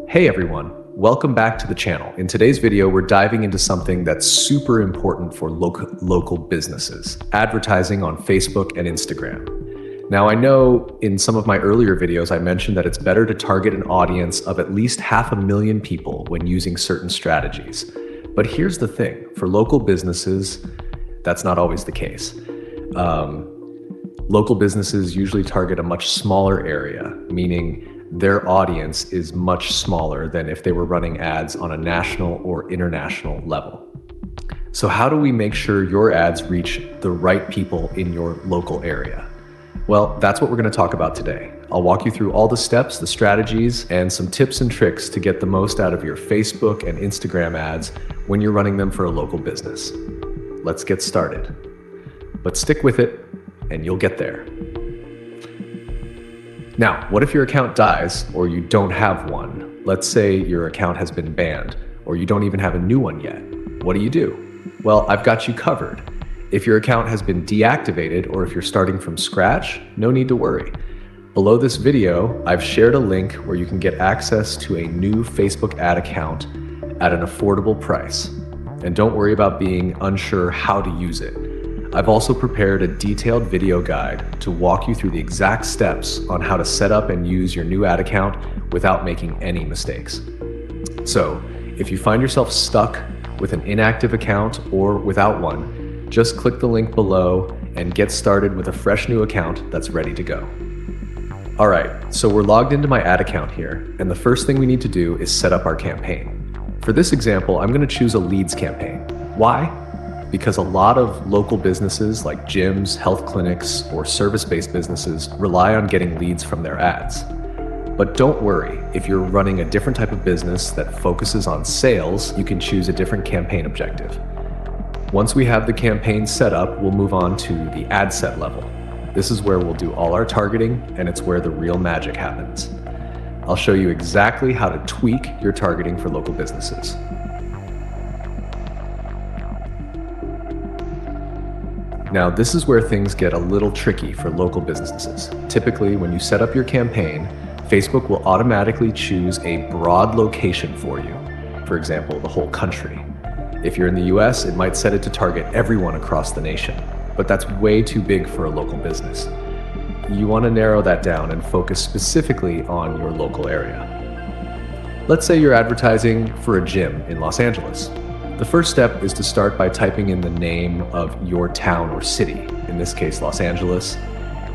Hey everyone, welcome back to the channel. In today's video, we're diving into something that's super important for local businesses, advertising on Facebook and Instagram. Now, I know in some of my earlier videos, I mentioned that it's better to target an audience of at least 500,000 people when using certain strategies. But here's the thing, for local businesses, that's not always the case. Local businesses usually target a much smaller area, meaning their audience is much smaller than if they were running ads on a national or international level. So how do we make sure your ads reach the right people in your local area? Well, that's what we're going to talk about today. I'll walk you through all the steps, the strategies, and some tips and tricks to get the most out of your Facebook and Instagram ads when you're running them for a local business. Let's get started. But stick with it and you'll get there. Now, what if your account dies or you don't have one? Let's say your account has been banned or you don't even have a new one yet. What do you do? Well, I've got you covered. If your account has been deactivated or if you're starting from scratch, no need to worry. Below this video, I've shared a link where you can get access to a new Facebook ad account at an affordable price. And don't worry about being unsure how to use it. I've also prepared a detailed video guide to walk you through the exact steps on how to set up and use your new ad account without making any mistakes. So, if you find yourself stuck with an inactive account or without one, just click the link below and get started with a fresh new account that's ready to go. All right, so we're logged into my ad account here, and the first thing we need to do is set up our campaign. For this example, I'm going to choose a leads campaign. Why? Because a lot of local businesses like gyms, health clinics, or service-based businesses rely on getting leads from their ads. But don't worry, if you're running a different type of business that focuses on sales, you can choose a different campaign objective. Once we have the campaign set up, we'll move on to the ad set level. This is where we'll do all our targeting, and it's where the real magic happens. I'll show you exactly how to tweak your targeting for local businesses. Now, this is where things get a little tricky for local businesses. Typically, when you set up your campaign, Facebook will automatically choose a broad location for you. For example, the whole country. If you're in the US, it might set it to target everyone across the nation, but that's way too big for a local business. You want to narrow that down and focus specifically on your local area. Let's say you're advertising for a gym in Los Angeles. The first step is to start by typing in the name of your town or city, in this case Los Angeles,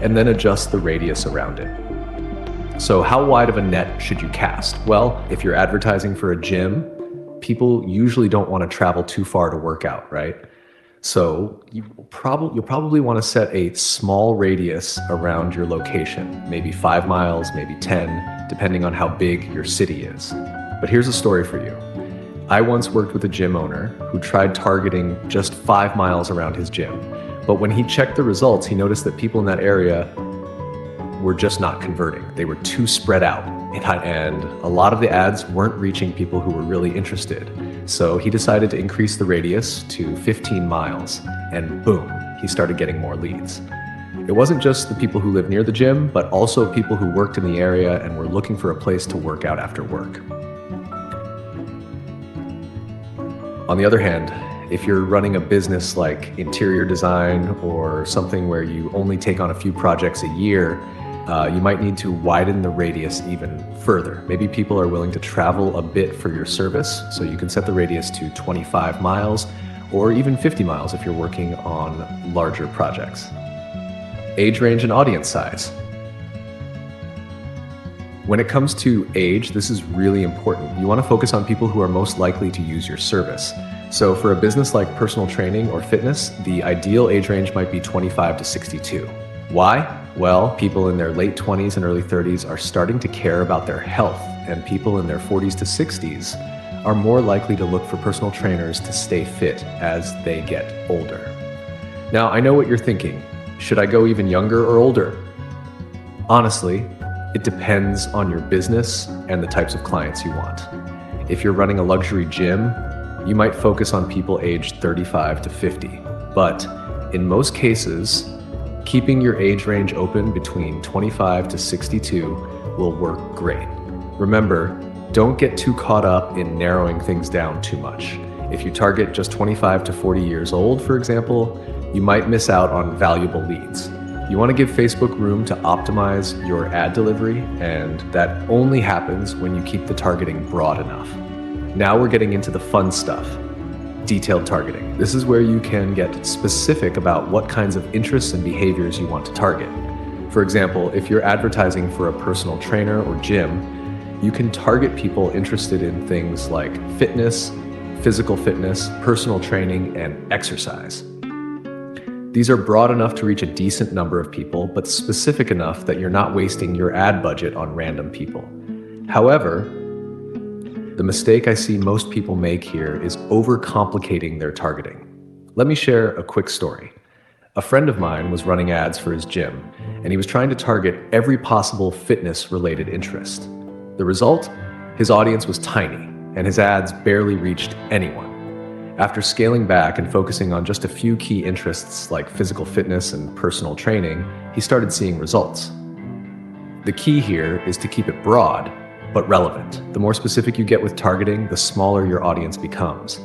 and then adjust the radius around it. So how wide of a net should you cast? Well, if you're advertising for a gym, people usually don't want to travel too far to work out, right? So you'll probably want to set a small radius around your location, maybe 5 miles, maybe 10, depending on how big your city is. But here's a story for you. I once worked with a gym owner who tried targeting just 5 miles around his gym. But when he checked the results, he noticed that people in that area were just not converting. They were too spread out. And a lot of the ads weren't reaching people who were really interested. So he decided to increase the radius to 15 miles, and boom, he started getting more leads. It wasn't just the people who lived near the gym, but also people who worked in the area and were looking for a place to work out after work. On the other hand, if you're running a business like interior design or something where you only take on a few projects a year, you might need to widen the radius even further. Maybe people are willing to travel a bit for your service, so you can set the radius to 25 miles or even 50 miles if you're working on larger projects. Age range and audience size. When it comes to age, this is really important. You want to focus on people who are most likely to use your service. So for a business like personal training or fitness, the ideal age range might be 25 to 62. Why? Well, people in their late 20s and early 30s are starting to care about their health, and people in their 40s to 60s are more likely to look for personal trainers to stay fit as they get older. Now, I know what you're thinking. Should I go even younger or older? Honestly, it depends on your business and the types of clients you want. If you're running a luxury gym, you might focus on people aged 35 to 50. But in most cases, keeping your age range open between 25 to 62 will work great. Remember, Don't get too caught up in narrowing things down too much. If you target just 25 to 40 years old, for example, you might miss out on valuable leads. You want to give Facebook room to optimize your ad delivery, and that only happens when you keep the targeting broad enough. Now we're getting into the fun stuff. Detailed targeting. This is where you can get specific about what kinds of interests and behaviors you want to target. For example, if you're advertising for a personal trainer or gym, you can target people interested in things like fitness, physical fitness, personal training, and exercise. These are broad enough to reach a decent number of people, but specific enough that you're not wasting your ad budget on random people. However, the mistake I see most people make here is overcomplicating their targeting. Let me share a quick story. A friend of mine was running ads for his gym, and he was trying to target every possible fitness-related interest. The result? His audience was tiny, and his ads barely reached anyone. After scaling back and focusing on just a few key interests like physical fitness and personal training, he started seeing results. The key here is to keep it broad, but relevant. The more specific you get with targeting, the smaller your audience becomes.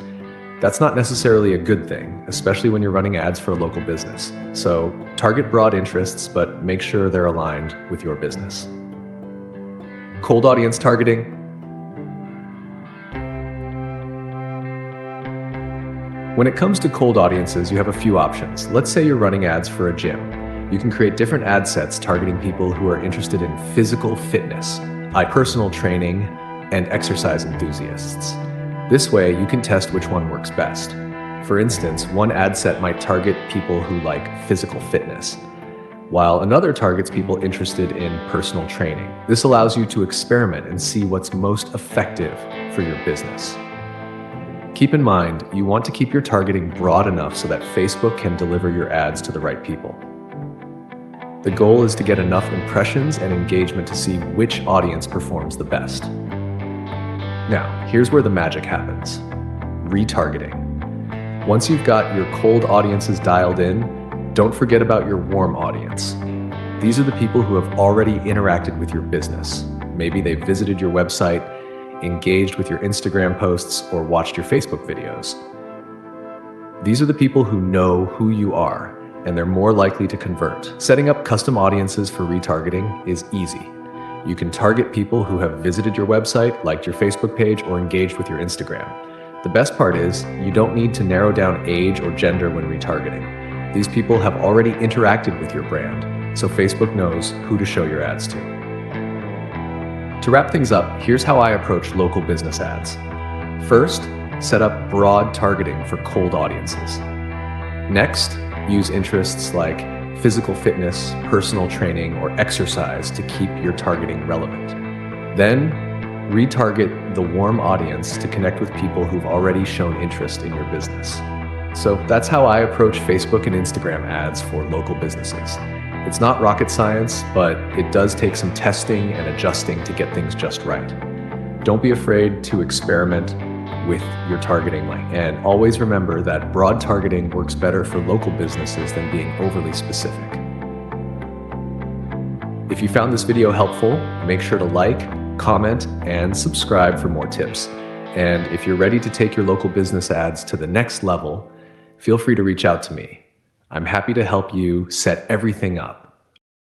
That's not necessarily a good thing, especially when you're running ads for a local business. So target broad interests, but make sure they're aligned with your business. Cold audience targeting. When it comes to cold audiences, you have a few options. Let's say you're running ads for a gym. You can create different ad sets targeting people who are interested in physical fitness, personal training, and exercise enthusiasts. This way, you can test which one works best. For instance, one ad set might target people who like physical fitness, while another targets people interested in personal training. This allows you to experiment and see what's most effective for your business. Keep in mind, you want to keep your targeting broad enough so that Facebook can deliver your ads to the right people. The goal is to get enough impressions and engagement to see which audience performs the best. Now, here's where the magic happens. Retargeting. Once you've got your cold audiences dialed in, don't forget about your warm audience. These are the people who have already interacted with your business. Maybe they visited your website, engaged with your Instagram posts, or watched your Facebook videos. These are the people who know who you are, and they're more likely to convert. Setting up custom audiences for retargeting is easy. You can target people who have visited your website, liked your Facebook page, or engaged with your Instagram. The best part is, you don't need to narrow down age or gender when retargeting. These people have already interacted with your brand, so Facebook knows who to show your ads to. To wrap things up, here's how I approach local business ads. First, set up broad targeting for cold audiences. Next, use interests like physical fitness, personal training, or exercise to keep your targeting relevant. Then, retarget the warm audience to connect with people who've already shown interest in your business. So that's how I approach Facebook and Instagram ads for local businesses. It's not rocket science, but it does take some testing and adjusting to get things just right. Don't be afraid to experiment with your targeting, and always remember that broad targeting works better for local businesses than being overly specific. If you found this video helpful, make sure to like, comment, and subscribe for more tips. And if you're ready to take your local business ads to the next level, feel free to reach out to me. I'm happy to help you set everything up.